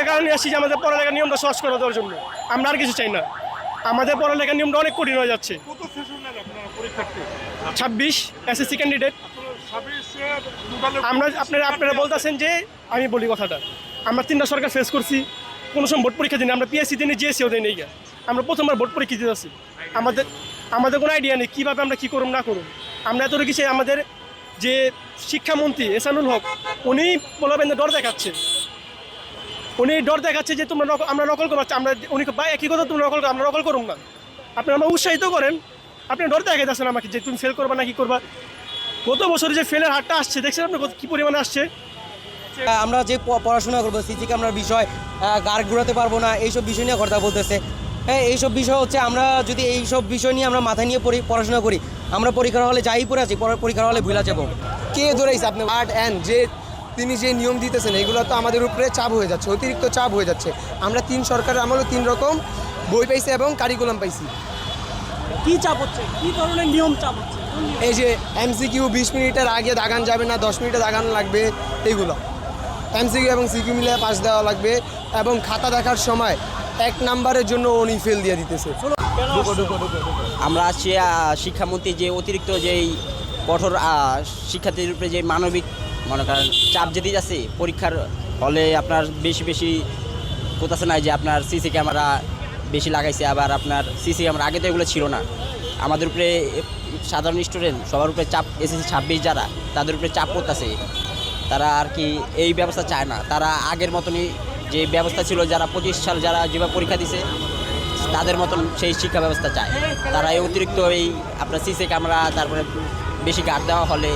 কারণে আসছি যে আমাদের পড়ালেখার নিয়মটা সহজ করে দেওয়ার জন্য। আমরা আর কিছু চাই না। আমাদের পড়ালেখার নিয়মটা অনেক কঠিন হয়ে যাচ্ছে। 26 এসএসসি ক্যান্ডিডেট। আমরা আপনারা বলতেছেন যে, আমি বলি কথাটা, আমরা 3টা সরকার ফেস করছি, কোনো সময় ভোট পরীক্ষা দিই না। আমরা পিএসসি দিই, জিএসসিও দিই নেই। আমরা প্রথমবার ভোট পরীক্ষা দিতে আসছি। আমাদের কোনো আইডিয়া নেই কীভাবে আমরা কী করুন না করুন। আমরা এতটুকু কিছু, আমাদের যে শিক্ষামন্ত্রী এহসানুল হক, উনি বলবেন ডর দেখাচ্ছে। উনি ডর দেখাচ্ছে যে তোমরা আমরা নকল করবো। আমরা উনি বা একই কথা, তোমরা নকল, আমরা নকল করুন না। আপনি আমরা উৎসাহিত করেন, আপনি ডর দেখাইতেছেন আমাকে যে তুমি ফেল করবা না কি করবা। গত বছরে যে ফেলের হারটা আসছে দেখছেন আপনি কী পরিমাণে আসছে। আমরা যে পড়াশোনা করবো সিসি ক্যামেরার বিষয়, গার্ড ঘুরাতে পারবো না, এইসব বিষয় নিয়ে কথা বলতেছে। হ্যাঁ, এইসব বিষয় হচ্ছে আমরা যদি এইসব বিষয় নিয়ে আমরা মাথায় নিয়ে পড়াশোনা করি, আমরা পরীক্ষার হলে যাই পড়ে আছি, পরীক্ষার হলে ভুলে যাবো। কে ধরেছে আপনি আর্ট অ্যান্ড যে তিনি যে নিয়ম দিতেছেন এগুলো তো আমাদের উপরে চাপ হয়ে যাচ্ছে, অতিরিক্ত চাপ হয়ে যাচ্ছে। আমরা 3 সরকারের আমলে 3 রকম বই পাইছি এবং কারিকুলাম পাইছি। কি চাপ হচ্ছে, কি ধরনের নিয়ম চাপ হচ্ছে? এই যে এমসিকিউ 20 মিনিটের আগে দাগান যাবে না, 10 মিনিটে দাগান লাগবে, এইগুলো এমসিকিউ এবং সিকিউ মিলে পাস দেওয়া লাগবে। এবং খাতা দেখার সময় 1 নাম্বারের জন্য উনি ফেল দিয়ে দিতেছে। আমরা আসছি শিক্ষামন্ত্রী যে অতিরিক্ত যেই কঠোর শিক্ষার্থীদের উপরে যে মানবিক মনে করেন চাপ যেতে যাচ্ছে পরীক্ষার হলে, আপনার বেশি বেশি কোথাছে নাই যে আপনার সিসি ক্যামেরা বেশি লাগাইছে। আবার আপনার সিসি ক্যামেরা আগে তো এগুলো ছিল না। আমাদের উপরে সাধারণ স্টুডেন্ট সবার উপরে চাপ, এসএসসি 26 যারা, তাদের উপরে চাপ পড়তেছে। তারা আর কি এই ব্যবস্থা চায় না। তারা আগের মতনই যে ব্যবস্থা ছিল, যারা 25 সাল যারা যেভাবে পরীক্ষা দিছে তাদের মতন সেই শিক্ষা ব্যবস্থা চায়। তারা এই অতিরিক্ত এই আপনার সিসি ক্যামেরা, তারপরে বেশি গার্ড দেওয়া হলে